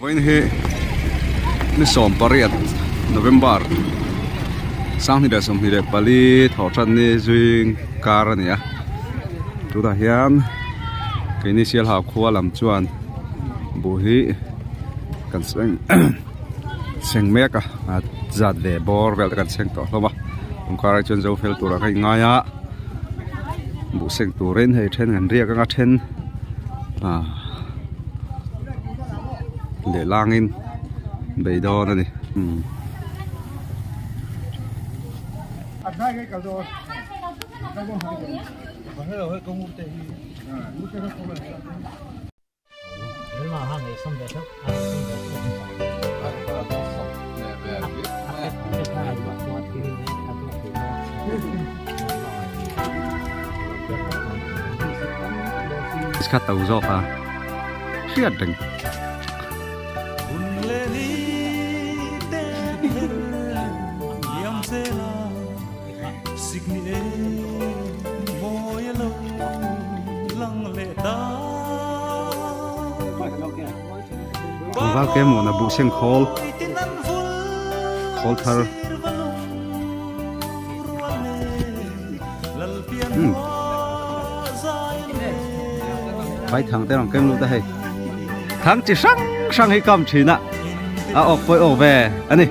Với ni som pariat November sang ni da som ni de pali thoran ni zwing kar ni a tu da hian ke ni sial ha khuwa lam chuan bu hi kan seng mek a zat ve bor vel kan seng to hloma kar chuan zo fel tura kai ngaya bu seng turin hei then an ria ka then để langin bầy đo này cắt tàu gió à khiết đỉnh và cái món là bù sen khol thar phải thằng tên làm kem luôn đây thằng chỉ sang hay cầm chỉ nè ọc với ổ về anh đi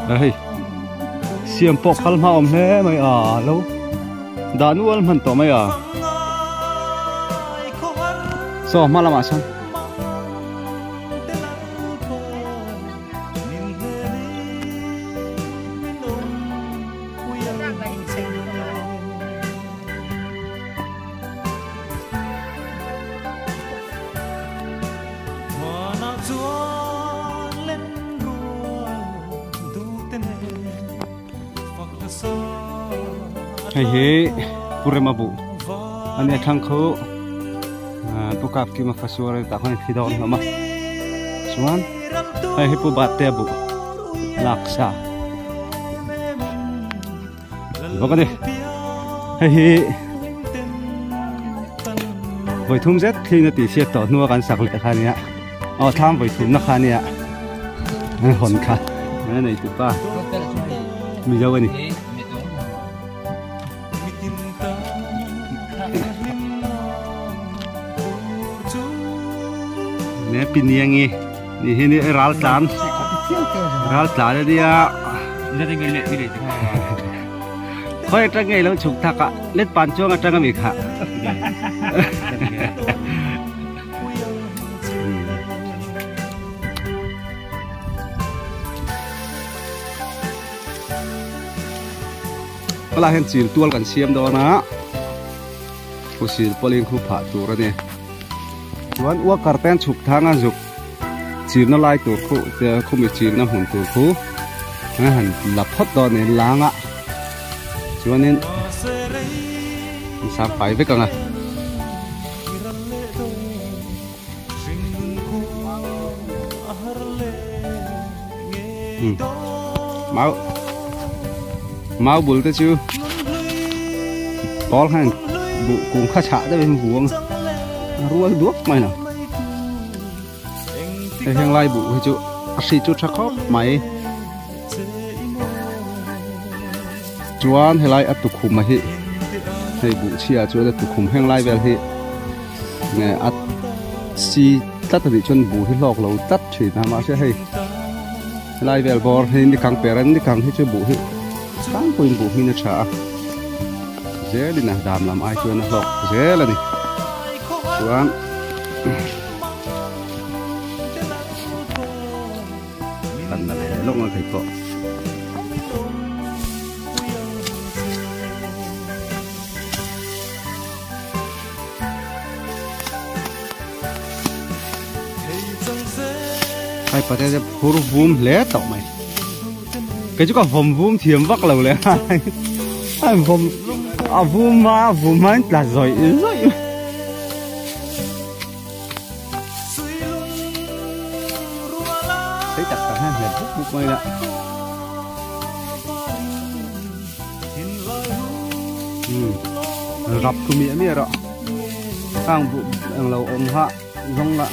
đây xiêm bọc khăn mỏng thế mày ở lâu đã nuôi mình tổ mày ở so mà làm sao hei purema bu ani thang kho tukap ki ma fasore ta khon thidon lama chuan hei pu bat te bu laksa bokani hei voi thum zet thina ti sia to nuwa kan sak le khania tham voi thum na khania hon kha nei tu pa mi jaw ani nè pin yang ni ni ral tan đi à khoi trăng ngày lâu chụp thắc à lết pan chuông à trăng mi khá có là hiện chỉ tuôn gần xiêm đó na có chỉ polling khu phá tu rồi nèวันอ้วกการเต้นฉุกทางอันฉุกจีนน่าไล่ตัวคู่แต่คู่มีจีนน้ำหุ่นตัวคู่นั่นหันหลับพัดตอนนี้ล้างอ่ะส่วนนี้สามไปไปกันอ่ะmáu buồn tới chưa có hàng vụ cùng khá chả tới bên vuông ruột đuốc mày nào cái hàng lai bụ hay chú xì chút sắc khóc mày chuan hay lai atu khum mày hay bụ chia chú atu khum hàng lai về thì nghe at xì tắt thì chuan bụ hay lọc lâu tắt chỉ nam mà sẽ hay lai về bor hay đi càng peran đi càng hay chú bụ hay càng quên bụ hay nó trả dễ đi nè đàm làm ai chuan nó lọc dễ là đi chuan thành là để lúc nó thầy cọ hay phải thế phun vum lé tao mày cái chú có vum thiềm vắt lầu lé hay vum vum mà là rồi thấy chặt cả hai huyền phúc bục mây ạ gặp cứ mía mía đó sang vụ ăn lẩu ôm hạ không lạ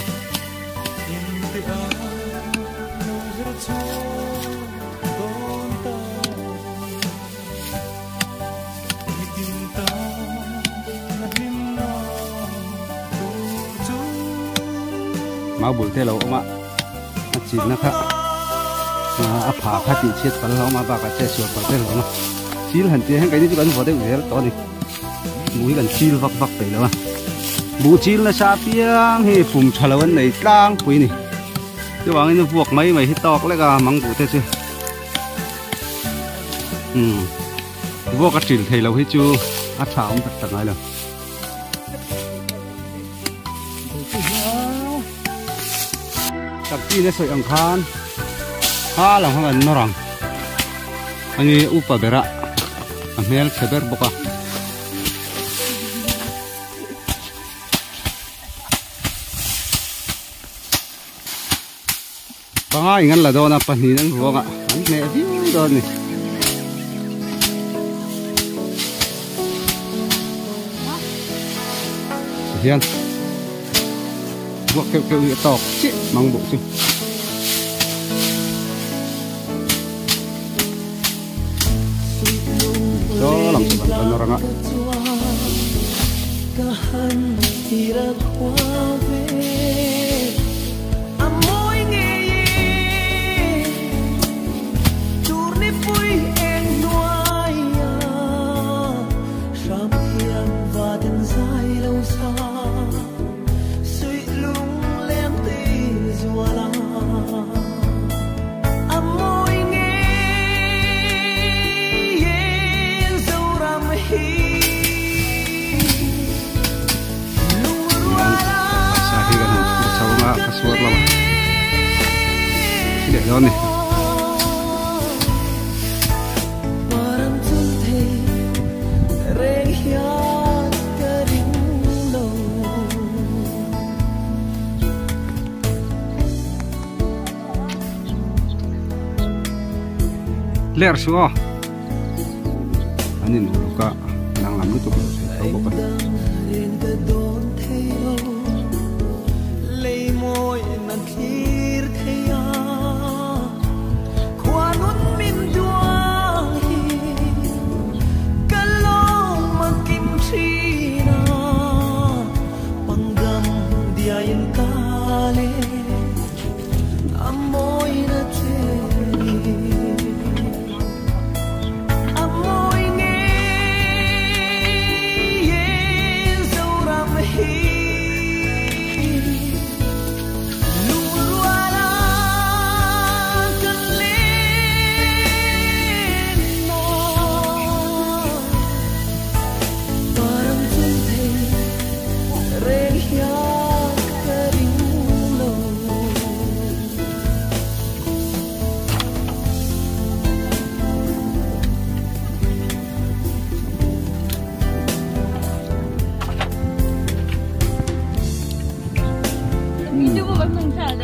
máu bùi thế lẩu ông ạ chỉ nó khác phá khát bị chết phần lẩu mà bà cái chết sụt vào thế lẩu mà chỉ là tiền cái gì cũng có thể uống to đi mũi gần chi vắt vắt vậy đó bù chi là sa piang thì phùng chả lâu này đang quý nè cái bạn ấy vuột mấy mày hít to cái là mắng bù thế chứ vuột cái chuyện thầy lâu hết chưa ắt thảo không thật tận ai rồi tập chi nó sợi ăn khan là không ăn nó rằng anh ấy upa bera amel seber boka bangai ngan la dona pani nang ruanga an ne hi don ni hian buộc kêu to chết mang bộ chứ đó làm sự bản thân orang ạ suốt lắm để đó này lẹt xuống anh nhìn được cả đang làm nước tục đâu có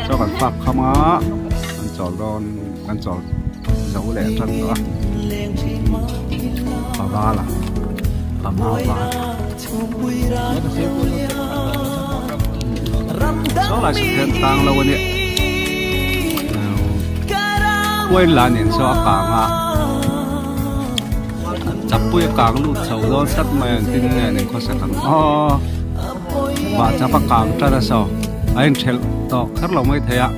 cho bạn phạt không á ăn chọn đòn ăn chọn dấu lẻ thân nữa ba là ba số lại sự kiện tăng lâu nè quên là niệm số càng à chắp bụi càng lụt sầu đó sắt mày tin nghe nên có sẽ càng và chắp càng ra sao anh chèn to khát lòng mấy thế ạ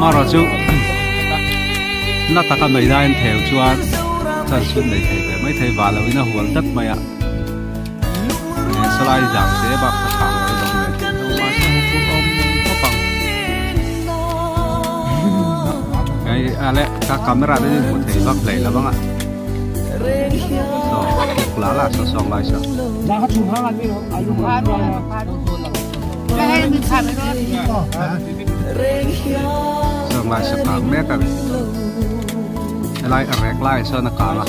mà rồi chú nó ta cái mấy đại anh theo chú anh chân xuân này thấy mấy thầy vào là nó huấn đất mày ạ sau này giảng sẽ bác các hàng ở trong này mà sao không có bằng cái ale các camera đấy một thầy bác lấy là bác ạ lá là sao xong lại sao lá chụp hàng anh biết không anh chụp hàng cái mình khai mới đó xong lại sẽ càng mét rồi lại rẹt lại sao nó cả là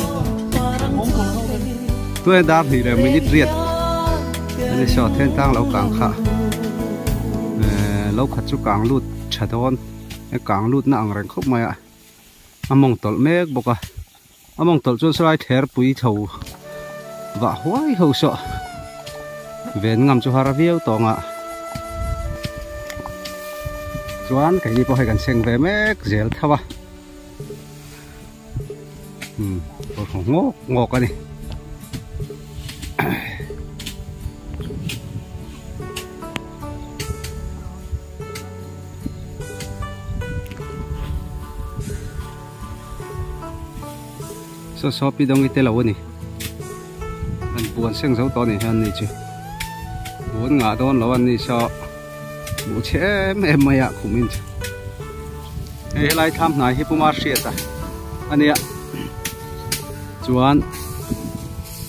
tôi đã thì để mình ít riết để cho thiên tăng lâu càng khá lâu khát chú càng lút chả đón cái càng lút nặng rèn khóc mày ạ mong tol mét bốc à mong tol cho sai thèr bụi thầu vạ hoài hậu sợ vén ngầm cho hara viêu to ngạ chuan cái gì có hay cần xem về mấy dễ thao à không ngộ cái này so pi dong ite law ni an puan seng zo to ni han ni chu buồn ngã don law an ni so bu che em maya khumin chu e lai tham nai hi puma sia ta ania chuan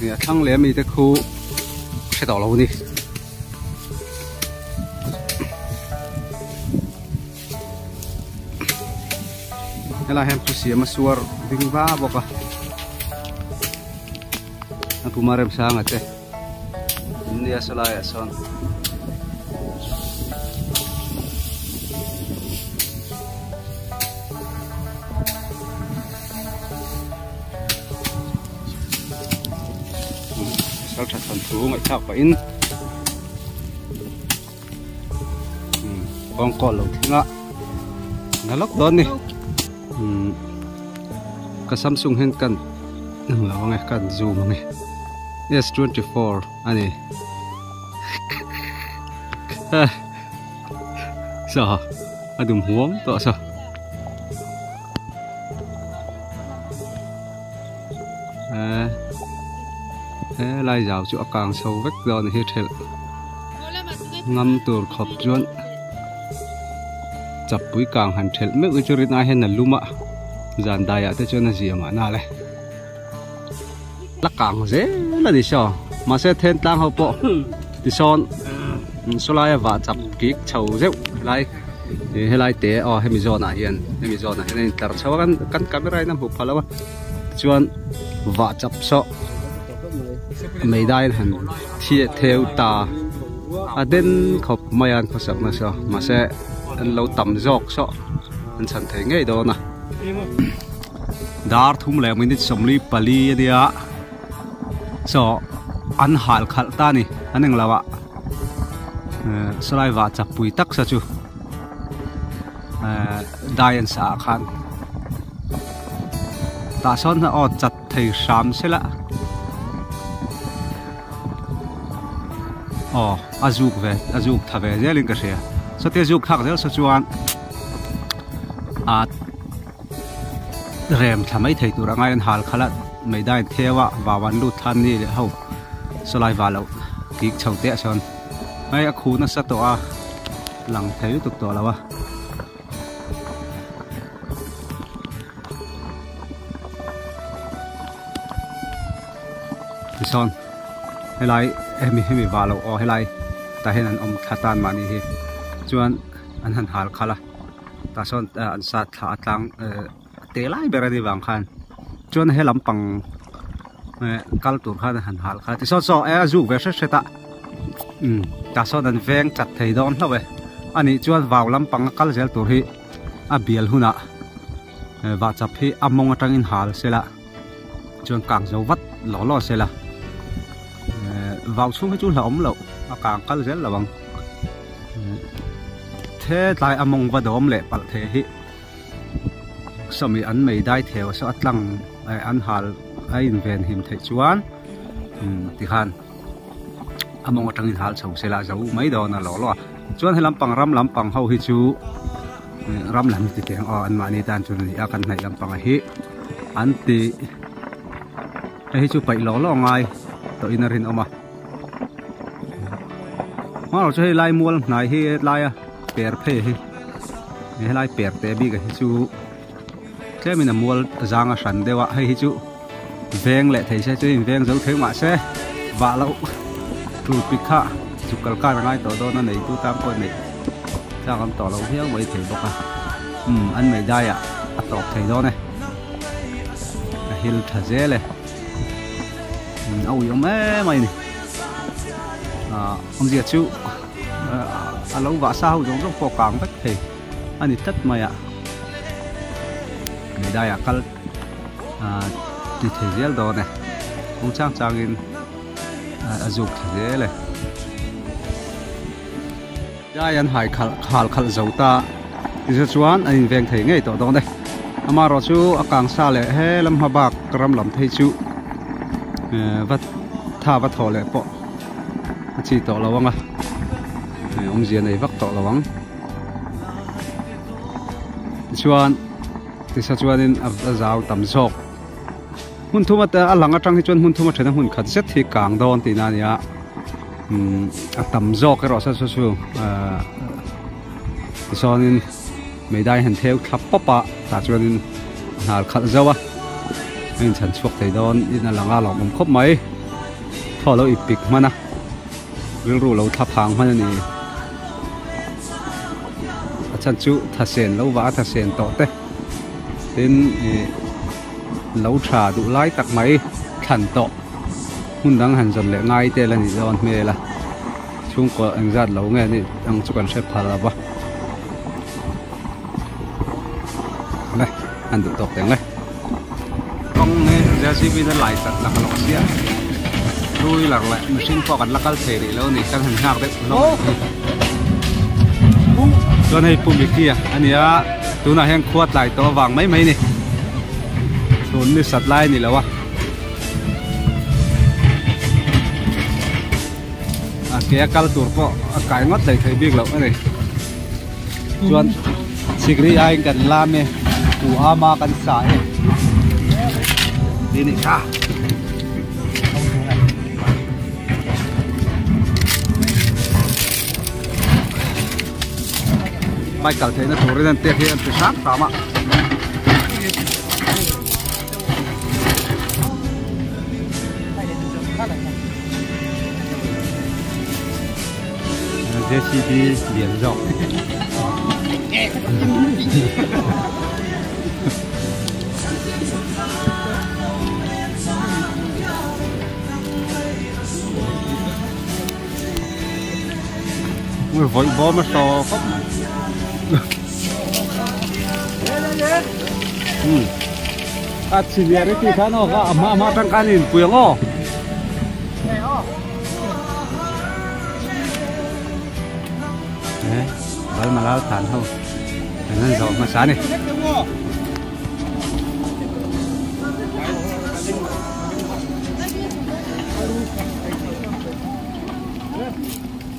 ya thang le mi te khu se to law ni ela hem khu sia ma suar ding va boka pumarem sangat ini ya selaya son sao thật thần thú ngại chọc và in con lẩu thiên ạ nó lóc đón đi cái Samsung hen cần là nghe cần zoom nghe S24 ani sao adum huống to sao lai dạo chỗ càng sâu vách do này hết hết ngâm tur khop chuan chập bụi càng hành hết mấy cái chỗ này hen là luma dàn đại à tới chỗ này gì mà na này lắc càng dễ là đi sao mà sẽ thêm tăng hậu bộ đi son số lại và chập kích chầu dễ lại hay lại té hay mi giòn này nêntar chầu căn camera nằm hụt phải không chuan và chập so mấy đại hẳn thiệt theo ta đến khop mai ăn có sập mà sao mà sẽ lâu tầm giọt so anh chẳng thấy ngay đó nè dar thum lại mình đi sống li pali đi à so an hal khal ta ni aneng lawa solai wa chapui tak sa chu dayan sa khan ta son na o chat thei sam sela o azuk thave zelin ka sia so te azuk thak zel so chuan a rem thamai thei tur angai an hal khalat medan thewa wawan lu than ni le ho solai walo ki chote son ai khu na sa to a lang thei tuk to lawa ti son helai hemi walo o helai ta hen an khatan mani hi chuan an han hal khala ta son an sa tha atlang te lai berani wang khan chuan he lampang kal tur khan han hal kha ti so azu versus seta ta so dan veng chat thei don hlawe ani chuan waw lampang kal zel tur hi a bial huna wa chap hi among atangin hal sela chuan kang zo wat lo sela vào xuống cái chú lỏng lộ càng cắt rất là bằng thế tại among và đốm lệ bật thế hi sau mi ăn mày đai theo sau lăng ăn hal ai invent him thế chuan thì khan among ở trong hal sầu sẽ là dấu mấy đồ là lỏ chuan hay làm bằng hậu hi chú ram làm thì tiếng ăn mà ni tan chuan thì akan này làm bằng hi ăn thì hi chú phải lỏ ngay tôi in rin oma màเราจะให้ไล่มัวไหนให้ไล่เปียร์เพ่ให้ไล่เปียร์เตบีกับฮิจูแค่มีน้ำมัวจางสันเดวะให้ฮิจูเวงเละไทยใช่จุดเวงเจ้าเทงมาเซ่ว่าเราถูกปิดข้าจุกกลการง่ายต่อโดนนั่นเองตู้ตามคนนี้จ้างคำต่อเราเพียงไว้ถึงบอกว่าอันไม่ได้อ่ะตอบไทยโดนเนี่ยฮิลทัเซ่เลยเอาอย่างแม่ไม่นี่ông diệt chú lâu vạ sao giống trong phò càng vách thì anh ấy tất mày ạ người đây à cal thì thể giết đó này ông trang in azuk thế này ya yan hai khal khal zauta isa chuan anh veng thei ngei to dong đây ama ro chu akang sa le he lam habak ram lam thei chu vat tha vat tho le po chi to lawanga ông zian nei vak to lawang chuan tisa chuan in azau tam zok hun thuma ta alanga tang hi chuan hun thuma thena hun khat set hi kang don ti na nia a tam zok ro sa chu tisonin meidai han theu thlap papa ta chuan in hal khat zawa in chan chuak thei don in alanga lom om khop mai tholo ipik mana ril ru lo thap hang man ni achan chu thasen lo wa thasen to te tin lâu trà đủ lái tắc máy khẩn to hun đang hành dần lệ ngay tên là gì đó mẹ là chung có anh giặt lâu nghe thì đang chụp ảnh xếp phá là ba này anh được tóc tiếng này con nghe ra gì bây giờ lại tật là cái lọ xía đuôi là lại mình sinh phò là cái thể để lâu này đang hành hạc đấy cho này phun bị kia anh nhá tôi nào hẹn khuất lại to vàng mấy này tuần đi sạt lai này là wa kia kal tur po cái ngót đầy thấy biết lắm này chuan sigri ai cần làm nè u ama cần xài đi này cả mai cả thấy nó thổi lên tiệt hiện từ sáng tao mà JCB 连绕，我会包么烧？吃点的地方那个妈当干的不用哦。Đấy mà lao thản không nên rồi mà sáng đi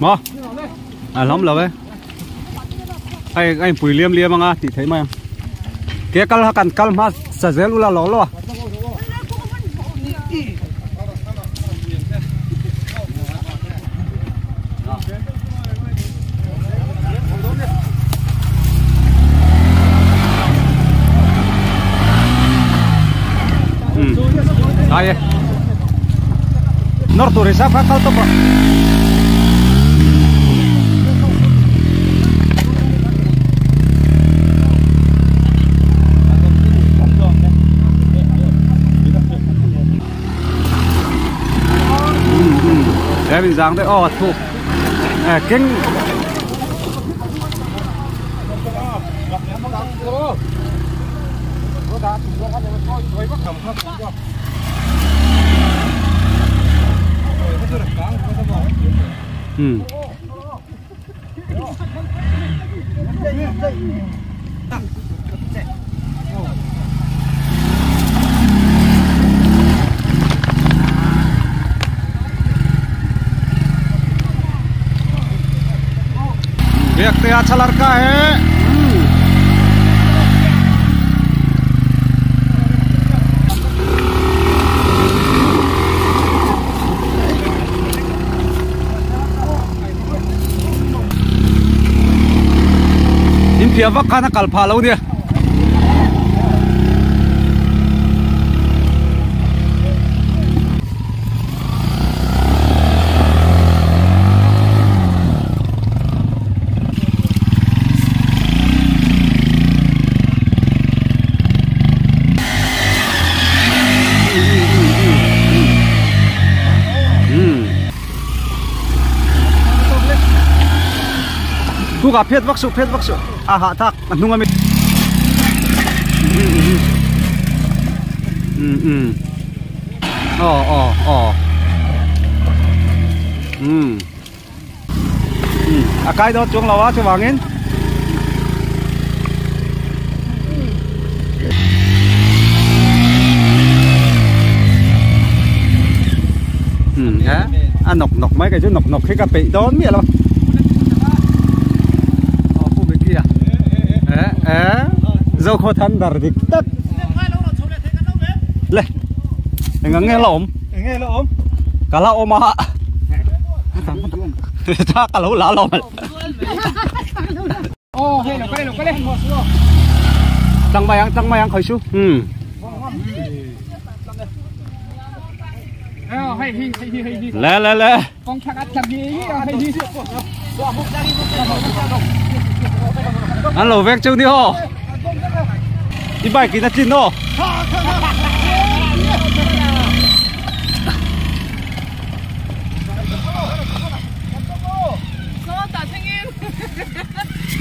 mà lắm là đấy anh bùi liêm liêm mà thì thấy mà kia cal mà sợ dễ luôn là lố luôn Aye, norte risa fakal to pak. Để mình giang đấy, thu, kinh. देखते अच्छा लड़का है इन फिर वक्त खाना कल फा लो दिया tu gặp phết vắc sự à hạ thác anh nung ami cái đó chúng là cho vàng in nọc mấy cái chứ nọc khi cà bị đó mía lắm khu bên kia dâu khó thân đờ thì tất lên nghe lộn cả là ôm ạ ta cả lỗ lá lộn hay là cái này tăng mày ăn khởi su lẹ con thằng ăn thằng gì hay đi ăn lẩu vẹt trông đi ho đi bay kỹ ta chín ho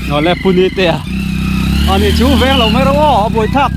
rồi lẹ phun đi tè anh chú vẹt lẩu mấy đâu buổi thắc